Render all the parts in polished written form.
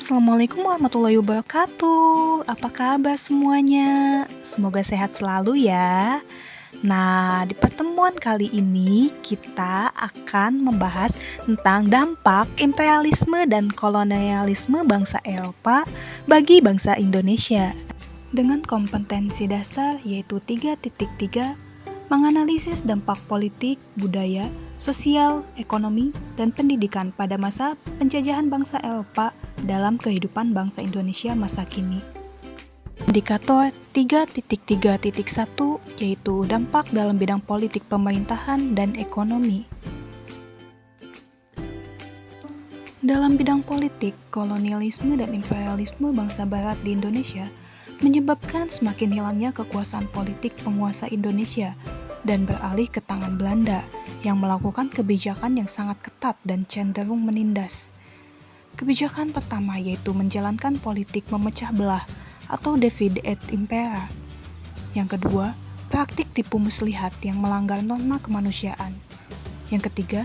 Assalamualaikum warahmatullahi wabarakatuh. Apa kabar semuanya? Semoga sehat selalu ya. Nah, di pertemuan kali ini kita akan membahas tentang dampak imperialisme dan kolonialisme bangsa Eropa bagi bangsa Indonesia. Dengan kompetensi dasar yaitu 3.3, menganalisis dampak politik, budaya, sosial, ekonomi, dan pendidikan pada masa penjajahan bangsa Eropa dalam kehidupan bangsa Indonesia masa kini. Indikator 3.3.1 yaitu dampak dalam bidang politik pemerintahan dan ekonomi. Dalam bidang politik, kolonialisme dan imperialisme bangsa barat di Indonesia menyebabkan semakin hilangnya kekuasaan politik penguasa Indonesia dan beralih ke tangan Belanda yang melakukan kebijakan yang sangat ketat dan cenderung menindas. Kebijakan pertama yaitu menjalankan politik memecah belah atau divide et impera. Yang kedua, praktik tipu muslihat yang melanggar norma kemanusiaan. Yang ketiga,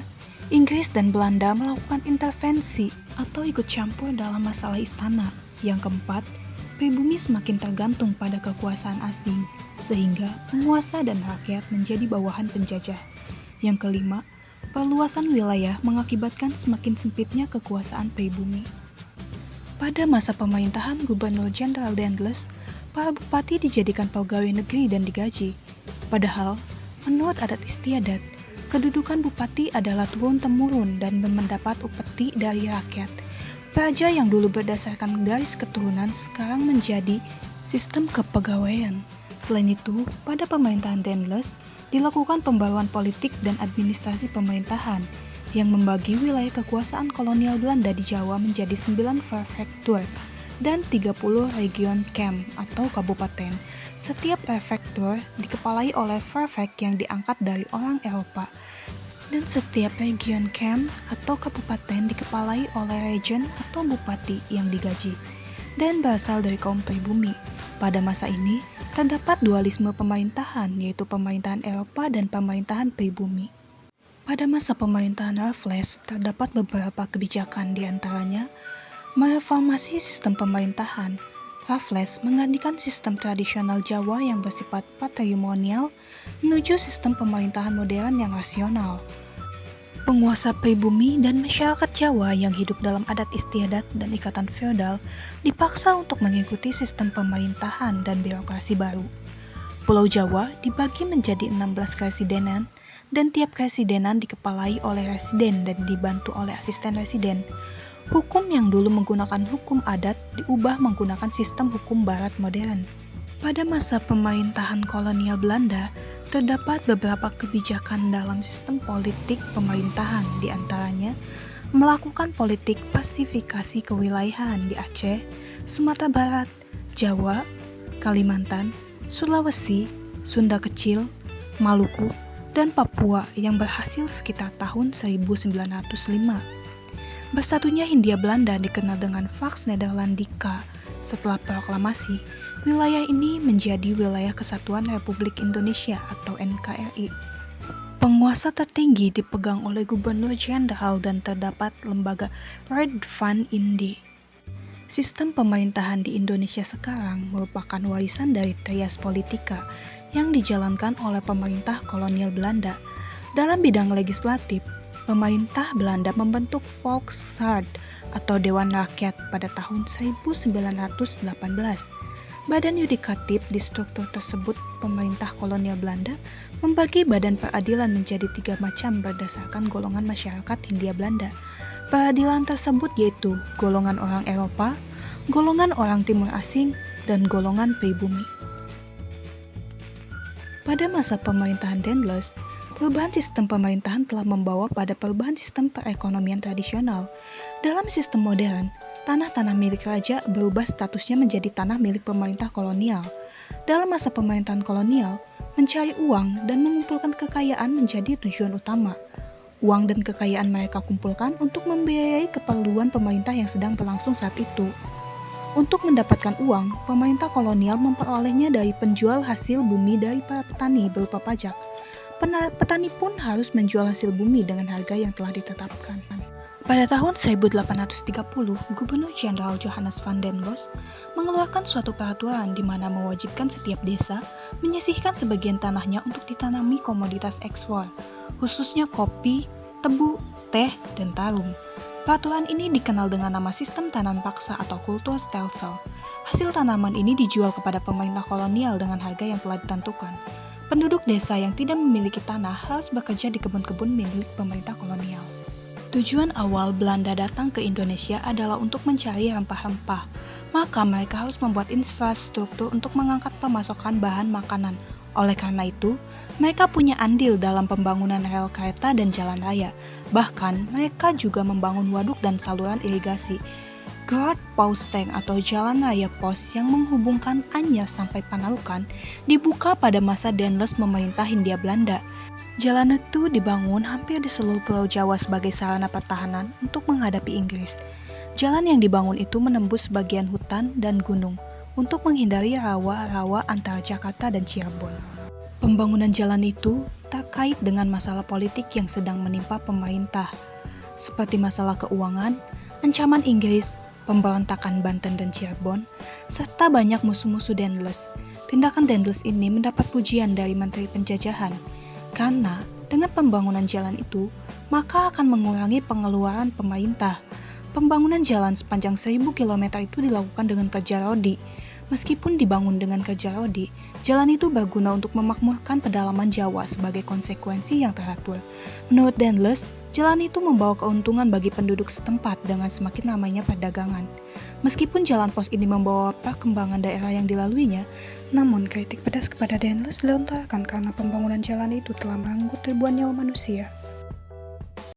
Inggris dan Belanda melakukan intervensi atau ikut campur dalam masalah istana. Yang keempat, pribumi semakin tergantung pada kekuasaan asing, sehingga penguasa dan rakyat menjadi bawahan penjajah. Yang kelima, perluasan wilayah mengakibatkan semakin sempitnya kekuasaan pribumi. Pada masa pemerintahan Gubernur Jenderal Dendles, para bupati dijadikan pegawai negeri dan digaji. Padahal, menurut adat istiadat, kedudukan bupati adalah turun-temurun dan mendapat upeti dari rakyat. Praja yang dulu berdasarkan garis keturunan sekarang menjadi sistem kepegawaian. Selain itu, pada pemerintahan Dendles, dilakukan pembaruan politik dan administrasi pemerintahan yang membagi wilayah kekuasaan kolonial Belanda di Jawa menjadi 9 prefektur dan 30 region camp atau kabupaten. Setiap prefektur dikepalai oleh prefek yang diangkat dari orang Eropa dan setiap region camp atau kabupaten dikepalai oleh regent atau bupati yang digaji dan berasal dari kaum pribumi. Pada masa ini, terdapat dualisme pemerintahan, yaitu pemerintahan Eropa dan pemerintahan pribumi. Pada masa pemerintahan Raffles, terdapat beberapa kebijakan, diantaranya mereformasi sistem pemerintahan. Raffles menggantikan sistem tradisional Jawa yang bersifat patrimonial menuju sistem pemerintahan modern yang rasional. Penguasa pribumi dan masyarakat Jawa yang hidup dalam adat istiadat dan ikatan feodal dipaksa untuk mengikuti sistem pemerintahan dan birokrasi baru. Pulau Jawa dibagi menjadi 16 residenan dan tiap residenan dikepalai oleh residen dan dibantu oleh asisten residen. Hukum yang dulu menggunakan hukum adat diubah menggunakan sistem hukum barat modern. Pada masa pemerintahan kolonial Belanda, terdapat beberapa kebijakan dalam sistem politik pemerintahan, diantaranya melakukan politik pasifikasi kewilayahan di Aceh, Sumatera Barat, Jawa, Kalimantan, Sulawesi, Sunda Kecil, Maluku, dan Papua yang berhasil sekitar tahun 1905. Bersatunya Hindia Belanda dikenal dengan Pax Nederlandica. Setelah proklamasi, wilayah ini menjadi wilayah Kesatuan Republik Indonesia atau NKRI. Penguasa tertinggi dipegang oleh Gubernur Jenderal dan terdapat lembaga Red Fund Indi. Sistem pemerintahan di Indonesia sekarang merupakan warisan dari trias politika yang dijalankan oleh pemerintah kolonial Belanda. Dalam bidang legislatif, pemerintah Belanda membentuk Volksraad atau Dewan Rakyat pada tahun 1918. Badan yudikatif di struktur tersebut, pemerintah kolonial Belanda membagi badan peradilan menjadi 3 macam berdasarkan golongan masyarakat Hindia Belanda. Peradilan tersebut yaitu golongan orang Eropa, golongan orang Timur Asing, dan golongan pribumi. Pada masa pemerintahan Dendles, perubahan sistem pemerintahan telah membawa pada perubahan sistem perekonomian tradisional. Dalam sistem modern, tanah-tanah milik raja berubah statusnya menjadi tanah milik pemerintah kolonial. Dalam masa pemerintahan kolonial, mencari uang dan mengumpulkan kekayaan menjadi tujuan utama. Uang dan kekayaan mereka kumpulkan untuk membiayai keperluan pemerintah yang sedang berlangsung saat itu. Untuk mendapatkan uang, pemerintah kolonial memperolehnya dari penjual hasil bumi dari para petani berupa pajak. Petani pun harus menjual hasil bumi dengan harga yang telah ditetapkan. Pada tahun 1830, Gubernur Jenderal Johannes van den Bos mengeluarkan suatu peraturan di mana mewajibkan setiap desa menyisihkan sebagian tanahnya untuk ditanami komoditas ekspor, khususnya kopi, tebu, teh, dan tarum. Peraturan ini dikenal dengan nama sistem tanam paksa atau kulturstelsel. Hasil tanaman ini dijual kepada pemerintah kolonial dengan harga yang telah ditentukan. Penduduk desa yang tidak memiliki tanah harus bekerja di kebun-kebun milik pemerintah kolonial. Tujuan awal Belanda datang ke Indonesia adalah untuk mencari rempah-rempah, maka mereka harus membuat infrastruktur untuk mengangkat pemasokan bahan makanan. Oleh karena itu, mereka punya andil dalam pembangunan rel kereta dan jalan raya. Bahkan, mereka juga membangun waduk dan saluran irigasi. Grand Pausteng atau Jalan Raya Pos yang menghubungkan Anyer sampai Panarukan dibuka pada masa Daendels memerintah Hindia Belanda. Jalan itu dibangun hampir di seluruh Pulau Jawa sebagai sarana pertahanan untuk menghadapi Inggris. Jalan yang dibangun itu menembus bagian hutan dan gunung untuk menghindari rawa-rawa antara Jakarta dan Cirebon. Pembangunan jalan itu terkait dengan masalah politik yang sedang menimpa pemerintah, seperti masalah keuangan, ancaman Inggris, pemberontakan Banten dan Cirebon, serta banyak musuh-musuh Daendels. Tindakan Daendels ini mendapat pujian dari Menteri Penjajahan, karena dengan pembangunan jalan itu, maka akan mengurangi pengeluaran pemerintah. Pembangunan jalan sepanjang 1000 km itu dilakukan dengan kerja rodi. Meskipun dibangun dengan kerja rodi, jalan itu berguna untuk memakmurkan pedalaman Jawa sebagai konsekuensi yang teratur. Menurut Daendels, jalan itu membawa keuntungan bagi penduduk setempat dengan semakin ramainya perdagangan. Meskipun jalan pos ini membawa perkembangan daerah yang dilaluinya, namun kritik pedas kepada Daendels dilontarkan karena pembangunan jalan itu telah merenggut ribuan nyawa manusia.